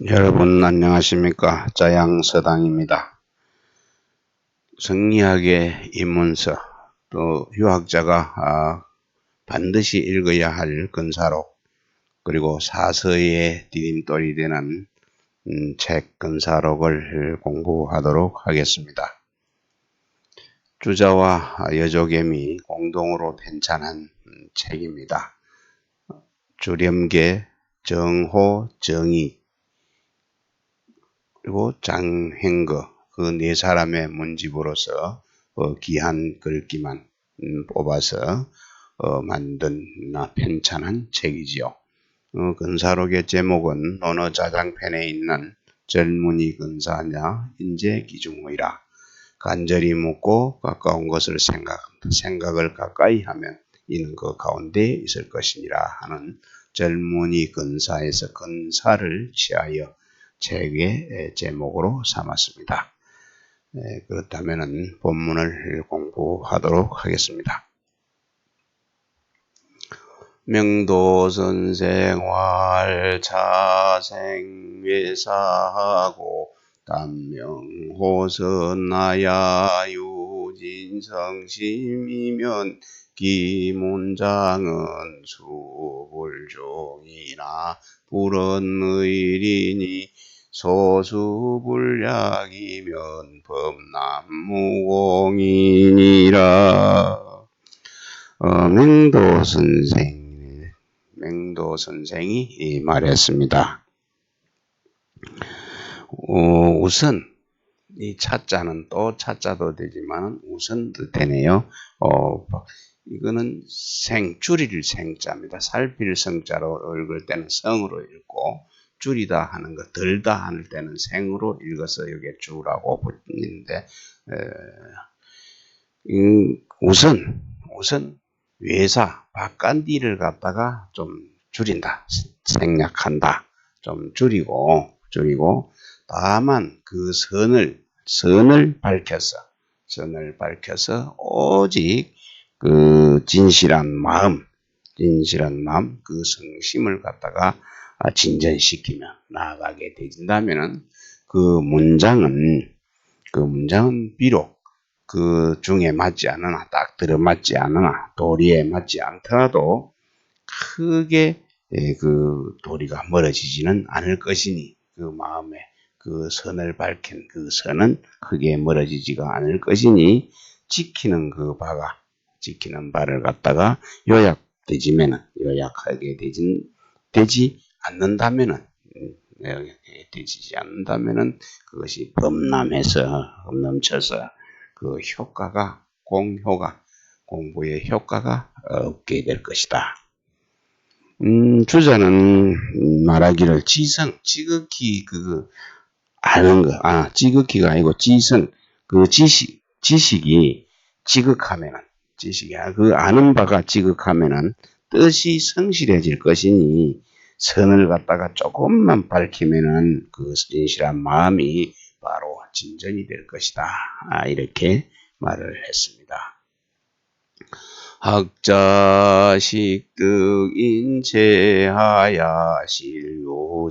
여러분 안녕하십니까? 자양서당입니다. 성리학의 입문서, 또 유학자가 반드시 읽어야 할 근사록, 그리고 사서의 디딤돌이 되는 책 근사록을 공부하도록 하겠습니다. 주자와 여조개미 공동으로 편찬한 책입니다. 주렴계, 정호, 정의, 그리고 장행거, 그 네 사람의 문집으로서 귀한 글귀만 뽑아서 만든 편찬한 책이지요. 근사록의 제목은 논어자장편에 있는 젊은이 근사냐 인재기중의라. 간절히 묻고 가까운 것을 생각을 가까이 하면 이는 그 가운데 있을 것이니라 하는 젊은이 근사에서 근사를 취하여 책의 제목으로 삼았습니다. 그렇다면 본문을 공부하도록 하겠습니다. 명도선생활 자생외사하고 단명호선나야 유진성심이면 기문장은 수불종이나 불언의리니 소수불약이면 범남무공이니라. 맹도 선생이 말했습니다. 우선 이 차자는 또 차자도 되지만 우선도 되네요. 이거는 줄일 생자입니다. 살필 성자로 읽을 때는 성으로 읽고, 줄이다 하는 거, 덜다 하는 때는 생으로 읽어서 여기에 주라고 붙이는데, 우선 외사, 바깥일을 갖다가 좀 줄인다, 생략한다, 좀 줄이고, 다만 그 선을 밝혀서 오직 그 진실한 마음, 그 성심을 갖다가 진전시키며 나아가게 되진다면은 그 문장은 비록 그 중에 맞지 않으나, 딱 들어맞지 않으나, 도리에 맞지 않더라도 크게 그 도리가 멀어지지는 않을 것이니, 그 마음에 그 선을 밝힌 그 선은 크게 멀어지지가 않을 것이니, 지키는 바를 갖다가 요약하게 되지 않는다면은, 그것이 범람쳐서 그 공부의 효과가 없게 될 것이다. 주자는 말하기를 지극히 아는 거, 지극히가 아니고 지식이 그 아는 바가 지극하면은 뜻이 성실해질 것이니, 선을 갖다가 조금만 밝히면은 그 진실한 마음이 바로 진전이 될 것이다. 이렇게 말을 했습니다. 학자식득인체하야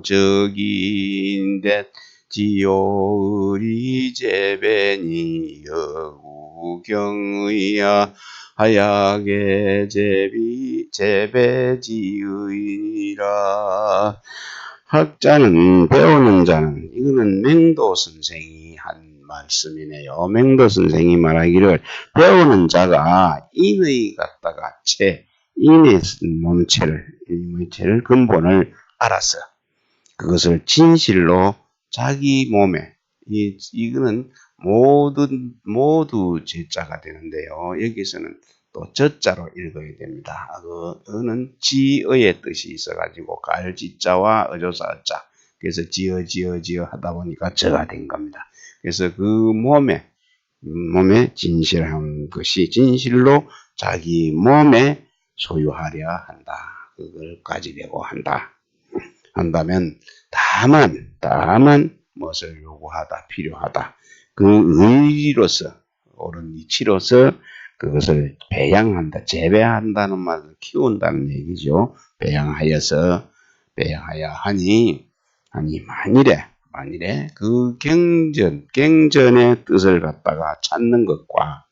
실요적인데 지요의리제배니 여우경의야 하야게 제배지의니라. 학자는, 배우는 자는, 이거는 맹도 선생이 한 말씀이네요. 맹도 선생이 말하기를, 배우는 자가 인의 갖다가 인의 몸체를 근본을 알아서 그것을 진실로 자기 몸에, 이거는 모두 제자가 되는데요. 여기서는 또 저자로 읽어야 됩니다. 그는 지어의 뜻이 있어가지고 갈지자와 어조사 어자, 그래서 지어 하다 보니까 저가 된 겁니다. 그래서 그 몸에 진실한 것이 진실로 자기 몸에 소유하려 한다. 그걸 가지려고 한다면 다만 무엇을 요구하다, 필요하다. 그 의리로서, 옳은 이치로서 그것을 배양한다, 재배한다는 말을 키운다는 얘기죠. 배양하여 하니 아니 만일에 그 갱전의 뜻을 갖다가 찾는 것과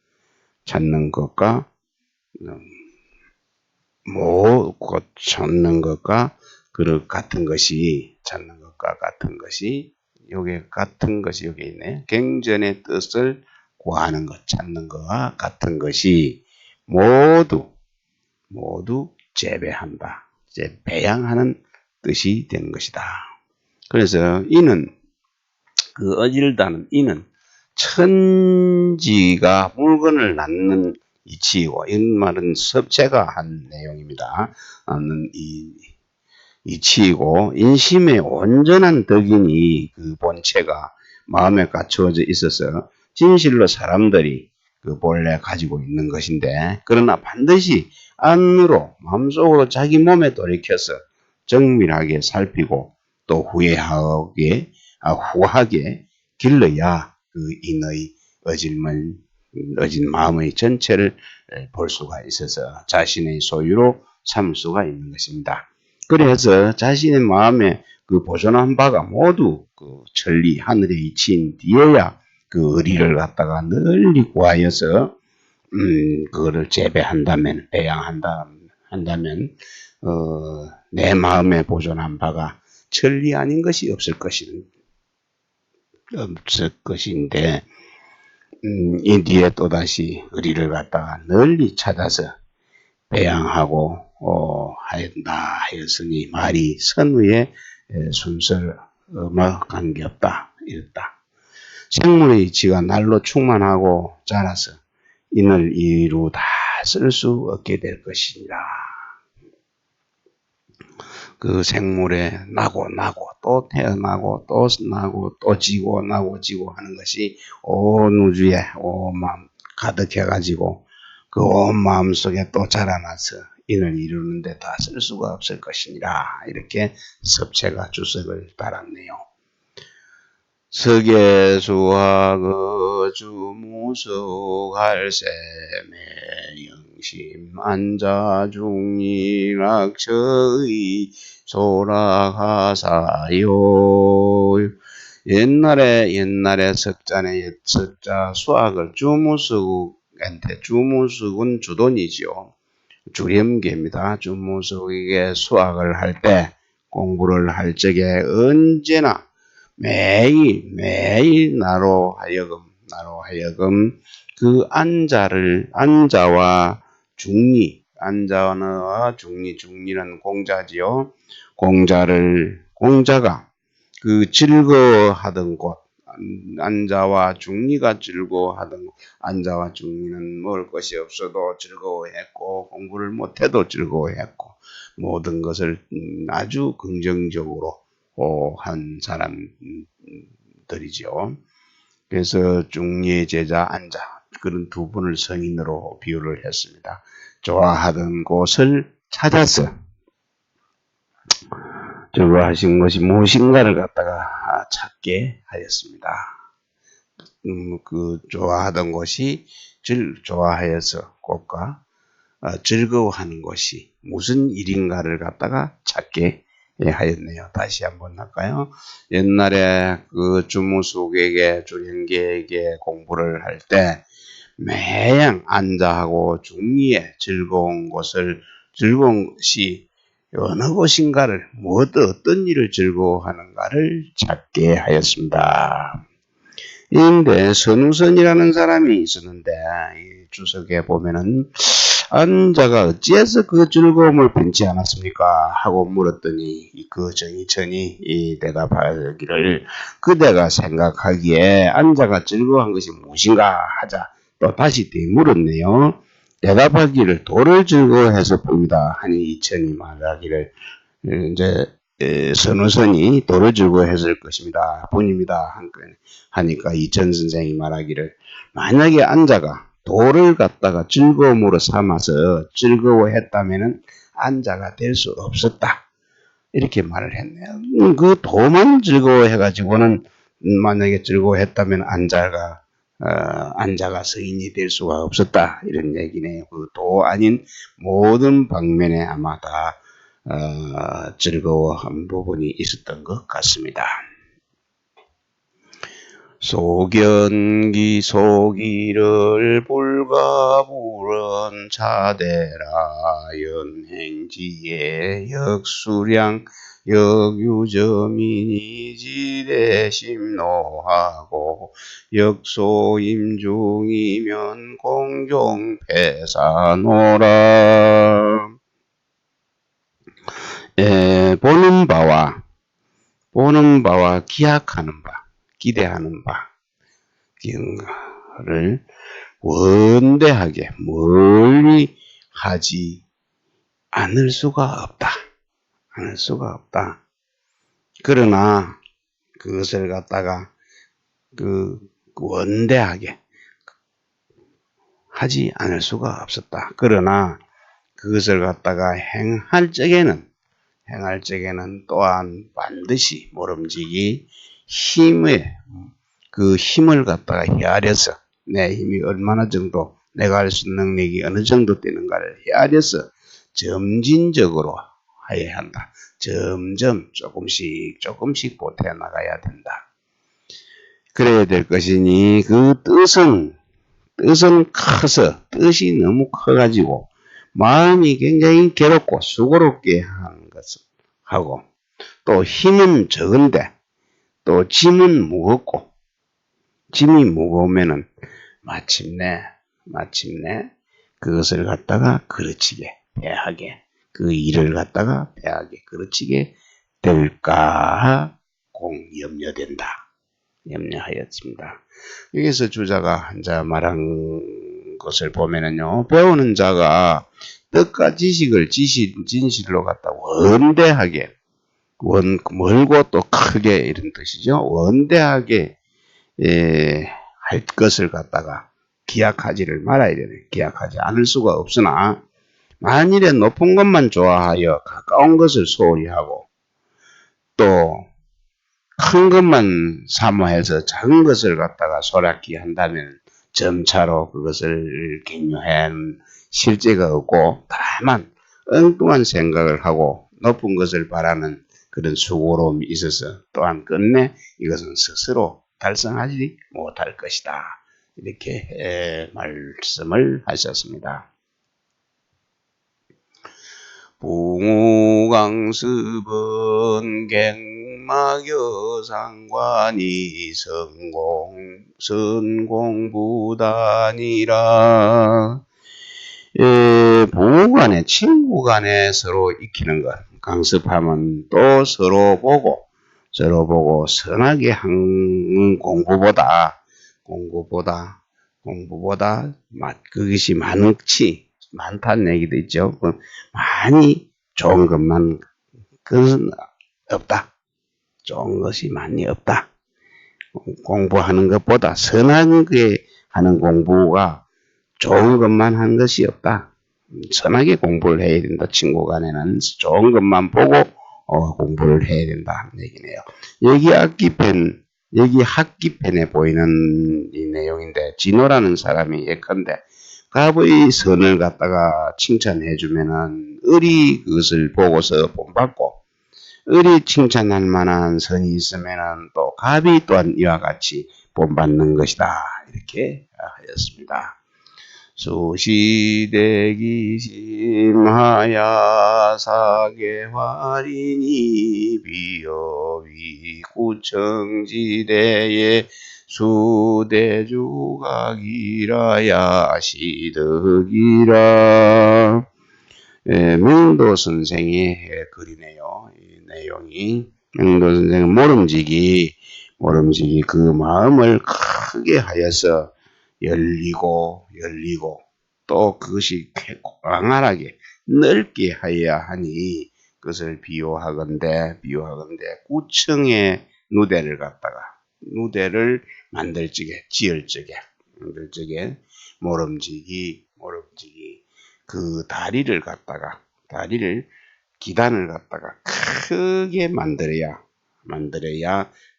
찾는 것과 같은 것이 요게 같은 것이 여기 있네. 갱전의 뜻을 구하는 것, 찾는 것과 같은 것이 모두 재배한다. 배양하는 뜻이 되는 것이다. 그래서 그 어질다는 이는 천지가 물건을 낳는 이치이고, 이 말은 섭제가 한 내용입니다. 낳는 이치이고, 인심의 온전한 덕이니 그 본체가 마음에 갖추어져 있어서 진실로 사람들이 그 본래 가지고 있는 것인데, 그러나 반드시 안으로 마음속으로 자기 몸에 돌이켜서 정밀하게 살피고 또 후하게 길러야 그 인의 어진 마음의 전체를 볼 수가 있어서 자신의 소유로 삼을 수가 있는 것입니다. 그래서 자신의 마음에 그 보존한 바가 모두 그 천리 하늘에 이친 뒤에야 그 의리를 갖다가 널리 구하여서 그거를 재배한다면 배양한다면 내 마음에 보존한 바가 천리 아닌 것이 없을 것인데 이 뒤에 또다시 의리를 갖다가 널리 찾아서 배양하고 하였다 하였으니 말이 선의의 순서를 관계없다 이랬다. 생물의 이치가 날로 충만하고 자라서 인을 이루 다 쓸 수 없게 될 것이니라. 그 생물에 나고 또 태어나고 또 나고 또 지고 나고 지고 하는 것이 온 우주에 온 마음 가득해가지고 그 온 마음 속에 또 자라나서 인을 이루는데 다 쓸 수가 없을 것이니라. 이렇게 섭체가 주석을 달았네요. 석예수와 거주무석 할세매 영심 안자 중리락처의 소락하사요. 옛날에 석자 수학을 주무석은 주돈이지요. 주렴계입니다. 주무석에게 수학을 할 때 공부를 할 적에 언제나 매일 나로 하여금 그 안자와 중리는 공자지요. 공자가 그 즐거워하던 곳, 안자와 중리가 즐거워하던 안자와 중리는 먹을 것이 없어도 즐거워했고 공부를 못해도 즐거워했고 모든 것을 아주 긍정적으로 한 사람들이죠. 그래서 중리의 제자 안자 그런 두 분을 성인으로 비유를 했습니다. 좋아하던 곳을 찾아서 좋아하신 것이 무엇인가를 갖다가 찾게 하였습니다. 그 좋아하던 것이 좋아하여서 꽃과 즐거워하는 것이 무슨 일인가를 갖다가 찾게 하였네요. 다시 한번 할까요? 옛날에 그 주무숙에게 주령계에게 공부를 할 때 매양 안자하고 중리에 즐거운 것이 어느 곳인가를 어떤 일을 즐거워하는가를 찾게 하였습니다. 인데 선우선이라는 사람이 있었는데 이 주석에 보면은 안자가 어찌해서 그 즐거움을 분치 않았습니까? 하고 물었더니 그 정의천이 대답하기를 그대가 생각하기에 안자가 즐거워한 것이 무엇인가 하자 또 다시 되물었네요. 대답하기를 도를 즐거워해서 봅니다. 하니 이천이 말하기를 이제 선우선이 도를 즐거워했을 것입니다. 본입니다. 하니까 이천 선생이 말하기를 만약에 안자가 도를 갖다가 즐거움으로 삼아서 즐거워했다면은 안자가 될 수 없었다. 이렇게 말을 했네요. 그 도만 즐거워해가지고는 만약에 즐거워했다면 안자가 서인이 될 수가 없었다. 이런 얘기네요. 그 도 아닌 모든 방면에 아마 다 즐거워한 부분이 있었던 것 같습니다. 소견기 소기를 불가불은 차대라 연행지에 역수량 역유저민이 지대심노하고 역소임중이면 공종패사노라. 보는 바와 기약하는 바, 기대하는 바, 를 원대하게 멀리 하지 않을 수가 없다. 않을 수가 없다. 그러나 그것을 갖다가 원대하게 하지 않을 수가 없었다. 그러나 그것을 갖다가 행할 적에는 또한 반드시 모름지기 힘을 갖다가 헤아려서 내 힘이 얼마나 정도 내가 할 수 있는 능력이 어느 정도 되는가를 헤아려서 점진적으로 해야 한다. 점점 조금씩 보태 나가야 된다. 그래야 될 것이니 그 뜻은 커서 뜻이 너무 커가지고 마음이 굉장히 괴롭고 수고롭게 하는 것을 하고 또 힘은 적은데 또 짐은 무겁고 짐이 무거우면은 마침내 그것을 갖다가 그르치게 배하게 그 일을 갖다가 배하게 그르치게 될까 염려하였습니다. 여기서 주자가 이제 말한 것을 보면은요, 배우는 자가 뜻과 지식을 진실로 갖다 원대하게 멀고 또 크게 이런 뜻이죠. 원대하게 할 것을 갖다가 기약하지를 말아야 되네. 기약하지 않을 수가 없으나 만일에 높은 것만 좋아하여 가까운 것을 소홀히 하고 또 큰 것만 사모해서 작은 것을 갖다가 소략히 한다면 점차로 그것을 갱요한 실제가 없고 다만 엉뚱한 생각을 하고 높은 것을 바라는 그런 수고로움이 있어서 또한 끝내 이것은 스스로 달성하지 못할 것이다. 이렇게 말씀을 하셨습니다. 붕우강습은 갱마여상관이 선공부단이라. 부부간에 친구간에 서로 익히는 것, 강습하면 또 서로 보고 선하게 하는 공부보다 그것이 많다는 얘기도 있죠. 많이 좋은 것만 그것은 없다. 좋은 것이 많이 없다. 공부하는 것보다 선하게 하는 공부가 좋은 것만 한 것이 없다. 선하게 공부를 해야 된다. 친구 간에는 좋은 것만 보고 공부를 해야 된다 하는 얘기네요. 여기 학기편에 보이는 이 내용인데 진호라는 사람이 예컨대 갑의 선을 갖다가 칭찬해 주면은 을이 그것을 보고서 본받고 을이 칭찬할 만한 선이 있으면은 또 갑이 또한 이와 같이 본받는 것이다. 이렇게 하였습니다. 수시대기심하야 사계활이니 비여위 구청지대에 수대주각이라야 시득이라. 명도 선생의 글이네요. 이 내용이 명도 선생은 모름지기 그 마음을 크게 하여서 열리고 또 그것이 광활하게 넓게 하여야 하니 그것을 비유하건대 구청의 누대를 만들 적에 모름지기 그 기단을 갖다가 크게 만들어야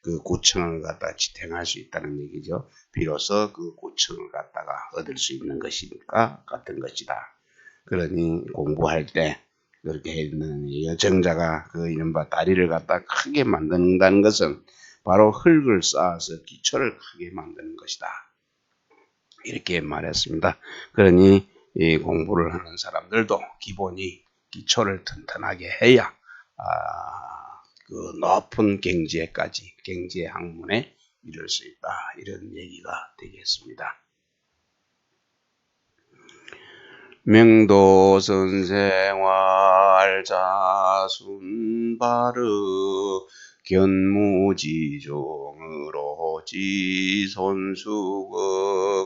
그 구청을 갖다 지탱할 수 있다는 얘기죠. 비로소 그 구청을 갖다가 얻을 수 있는 것이니까 같은 것이다. 그러니 공부할 때 그렇게 있는 정자가 그 이른바 다리를 갖다 크게 만든다는 것은 바로 흙을 쌓아서 기초를 크게 만드는 것이다. 이렇게 말했습니다. 그러니 이 공부를 하는 사람들도 기본이 기초를 튼튼하게 해야 그 높은 경지에 학문에 이룰 수 있다. 이런 얘기가 되겠습니다. 명도선생활 자순바르 견무지종으로 지손수거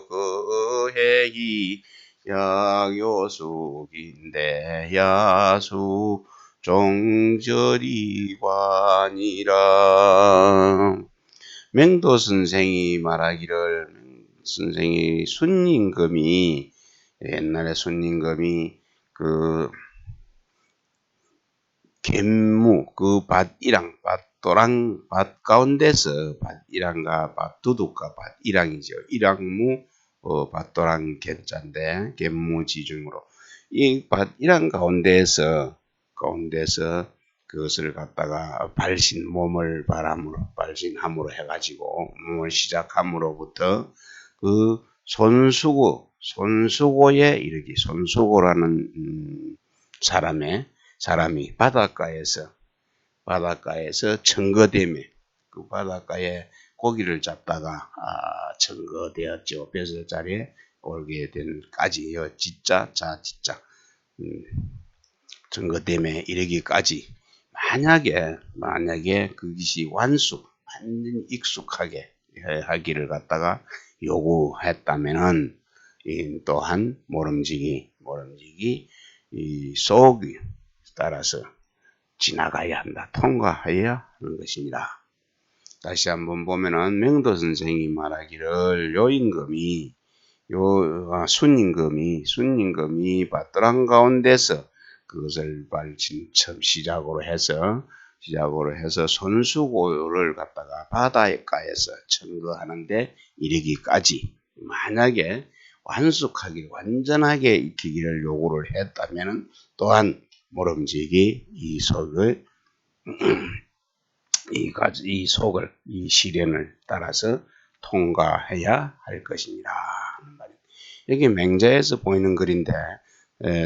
거해이 약요숙인데 야수 종절이관이라. 맹도 선생이 말하기를, 선생이 순임금이 옛날에 순임금이 그 갯무 그 밭이랑 밭도랑 밭 가운데서 밭이랑과 밭두둑과 밭이랑이죠. 이랑무 밭도랑 갯자인데 갯무지중으로 이 밭이랑 가운데에서 그것을 갖다가 몸을 발신함으로 해가지고 몸을 시작함으로부터 그 손수고에 이르기. 손수고라는 사람이 바닷가에서 청거됨에 그 바닷가에 고기를 잡다가 청거되었죠. 벼슬자리에 올게 된까지요. 지자 청거됨에 이르기까지 만약에 그것이 완전히 익숙하게 하기를 갖다가 요구했다면은 또한 모름지기 이 속이 따라서 지나가야 한다. 통과해야 하는 것입니다. 다시 한번 보면은 맹도 선생이 말하기를 순임금이 밭도랑 가운데서 그것을 시작으로 해서 손수고를 갖다가 바닷가에서 청거하는데 이르기까지 만약에 완전하게 익히기를 요구를 했다면 또한 모름지기 이 시련을 따라서 통과해야 할 것입니다. 여기 맹자에서 보이는 글인데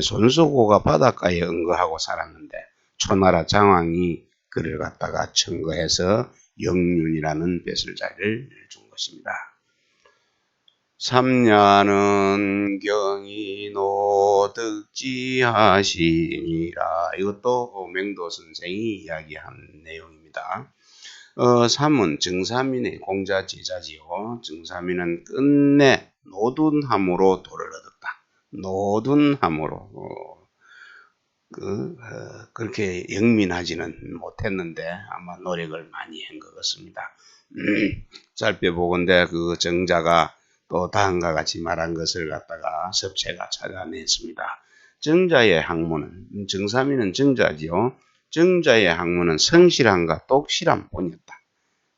손수고가 바닷가에 응거하고 살았는데 초나라 장왕이 그를 갖다가 청거해서 영륜이라는 벼슬자리를 준 것입니다. 삼냐는 경이노득지하시니라. 이것도 맹도 선생이 이야기한 내용입니다. 삼은 정사민의 공자 제자지요. 정사민은 끝내 노둔함으로 도를 얻었다. 노둔함으로 그렇게 영민하지는 못했는데 아마 노력을 많이 한 것 같습니다. 살펴보건대 그 정자가 또 다음과 같이 말한 것을 갖다가 섭체가 찾아냈습니다. 정자의 학문은, 정사민은 정자지요. 정자의 학문은 성실함과 똑실함 뿐이었다.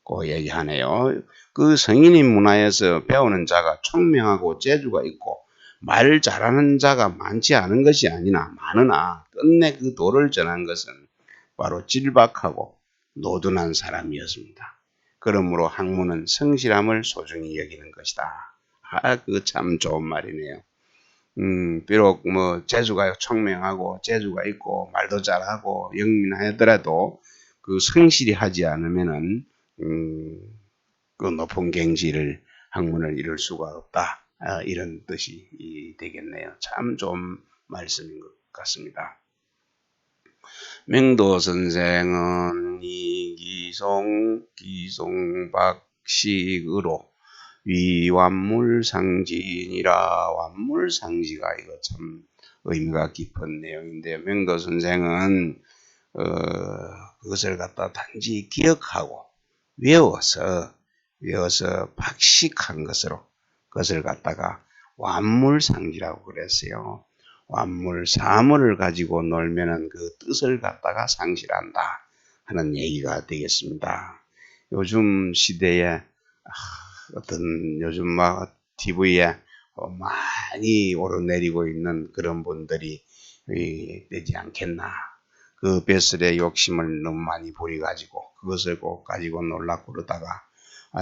그 얘기하네요. 그 성인인 문화에서 배우는 자가 총명하고 재주가 있고 말 잘하는 자가 많지 않은 것이 아니나 많으나 끝내 그 도를 전한 것은 바로 질박하고 노둔한 사람이었습니다. 그러므로 학문은 성실함을 소중히 여기는 것이다. 그거 참 좋은 말이네요. 비록 재주가 총명하고 재주가 있고 말도 잘하고 영민하더라도 그 성실히 하지 않으면은 그 높은 학문을 이룰 수가 없다. 이런 뜻이 되겠네요. 참 좋은 말씀인 것 같습니다. 맹도 선생은 기송박식으로 위완물상지니라. 완물상지가 이거 참 의미가 깊은 내용인데 맹도 선생은 그것을 갖다 단지 기억하고 외워서 박식한 그것을 갖다가 완물상지라고 그랬어요. 사물을 가지고 놀면은 그 뜻을 갖다가 상실한다 하는 얘기가 되겠습니다. 요즘 시대에 요즘 TV에 많이 오르내리고 있는 그런 분들이 되지 않겠나. 그 벼슬의 욕심을 너무 많이 부려가지고 그것을 꼭 가지고 놀라고 그러다가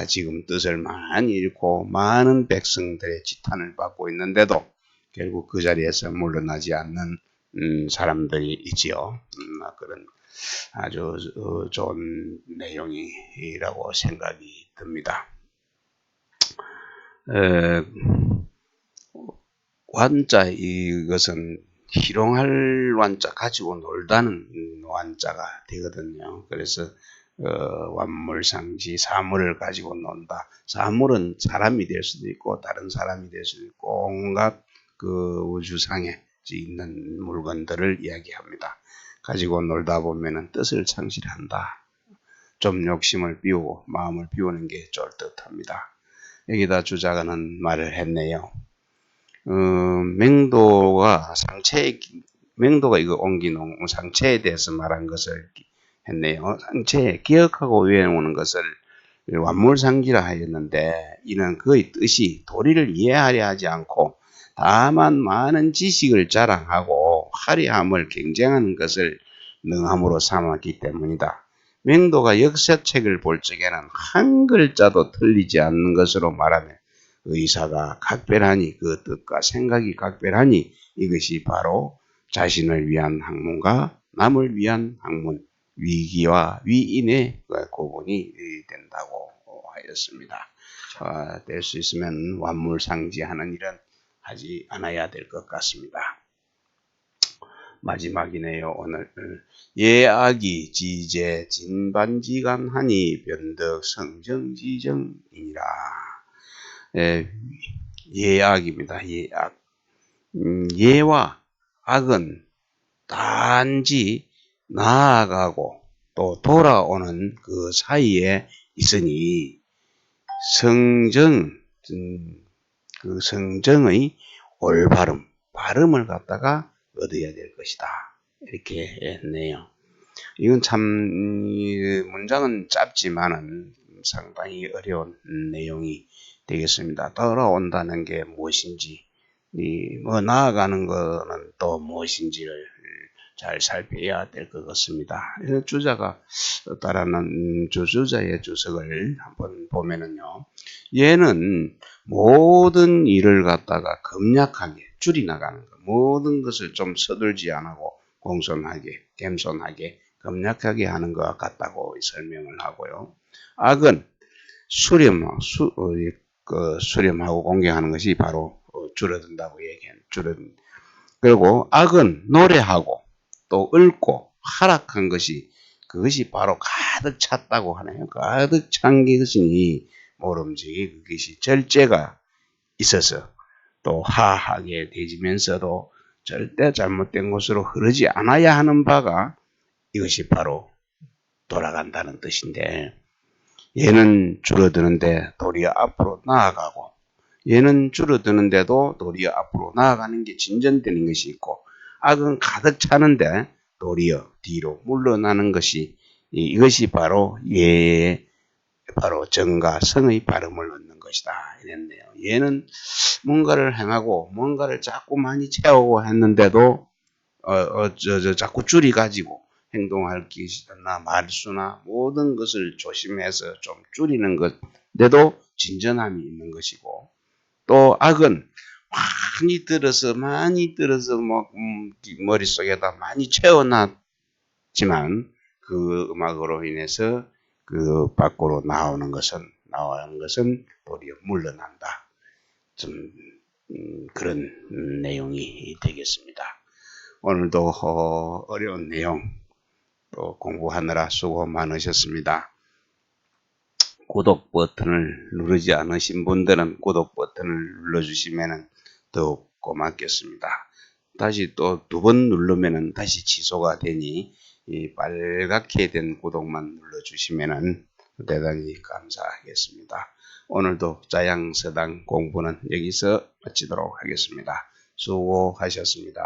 지금 뜻을 많이 잃고 많은 백성들의 지탄을 받고 있는데도 결국 그 자리에서 물러나지 않는 사람들이 있지요. 그런 아주 좋은 내용이라고 생각이 듭니다. 완자 이것은 희롱할 완자 가지고 놀다는 완자가 되거든요. 그래서 완물상지 사물을 가지고 논다. 사물은 사람이 될 수도 있고 다른 사람이 될 수도 있고 온갖 그 우주상에 있는 물건들을 이야기합니다. 가지고 놀다 보면은 뜻을 상실한다. 좀 욕심을 비우고 마음을 비우는 게 좋을 듯합니다. 여기다 주자가는 말을 했네요. 맹도가 맹도가 이거 옮기는 상체에 대해서 말한 것을 했네요. 상체에 기억하고 외우는 것을 완물상기라 하였는데 이는 그의 뜻이 도리를 이해하려 하지 않고 다만 많은 지식을 자랑하고 화려함을 경쟁하는 것을 능함으로 삼았기 때문이다. 맹도가 역사책을 볼 적에는 한 글자도 틀리지 않는 것으로 말하며 의사가 각별하니 그 뜻과 생각이 각별하니 이것이 바로 자신을 위한 학문과 남을 위한 학문, 위기와 위인의 구분이 된다고 하였습니다. 될 수 있으면 완물상지하는 일은 하지 않아야 될 것 같습니다. 마지막이네요. 오늘 예악이 지제 진반지간하니 변덕 성정지정이니라. 예악입니다. 예악. 예와 악은 단지 나아가고 또 돌아오는 그 사이에 있으니 성정, 그 성정의 올바름, 발음을 갖다가 얻어야 될 것이다. 이렇게 했네요. 이건 참 문장은 짧지만은 상당히 어려운 내용이 되겠습니다. 돌아온다는 게 무엇인지, 나아가는 거는 또 무엇인지를 잘 살펴야 될 것 같습니다. 주자가 따르는 주자의 주석을 한번 보면은요, 얘는 모든 일을 갖다가 검약하게 줄이 나가는 것, 모든 것을 좀 서둘지 않고 공손하게, 겸손하게, 검약하게 하는 것 같다고 설명을 하고요. 악은 수렴하고 공경하는 것이 바로 줄어든다고 얘기하는 줄어든. 그리고 악은 노래하고 또 읊고 하락한 것이 그것이 바로 가득 찼다고 하네요. 가득 찬 것이니 모름지기 그것이 절제가 있어서 또 하하게 되지면서도 절대 잘못된 곳으로 흐르지 않아야 하는 바가 이것이 바로 돌아간다는 뜻인데 얘는 줄어드는데 도리어 앞으로 나아가고 얘는 줄어드는데도 도리어 앞으로 나아가는 게 진전되는 것이 있고 악은 가득 차는데 도리어 뒤로 물러나는 것이 이것이 바로 예의 바로 정과 성의 발음을 얻는 것이다 이랬네요. 얘는 뭔가를 행하고 뭔가를 자꾸 많이 채우고 했는데도 자꾸 줄이 가지고 행동할 것이나 말수나 모든 것을 조심해서 좀 줄이는 것인데도 진전함이 있는 것이고 또 악은 많이 들어서 머릿속에다 많이 채워놨지만 그 음악으로 인해서 그 밖으로 나오는 것은 도리어 물러난다. 좀 그런 내용이 되겠습니다. 오늘도 어려운 내용 또 공부하느라 수고 많으셨습니다. 구독 버튼을 누르지 않으신 분들은 구독 버튼을 눌러주시면 더욱 고맙겠습니다. 다시 또 2번 누르면 다시 취소가 되니 이 빨갛게 된 구독만 눌러주시면 대단히 감사하겠습니다. 오늘도 자양서당 공부는 여기서 마치도록 하겠습니다. 수고하셨습니다.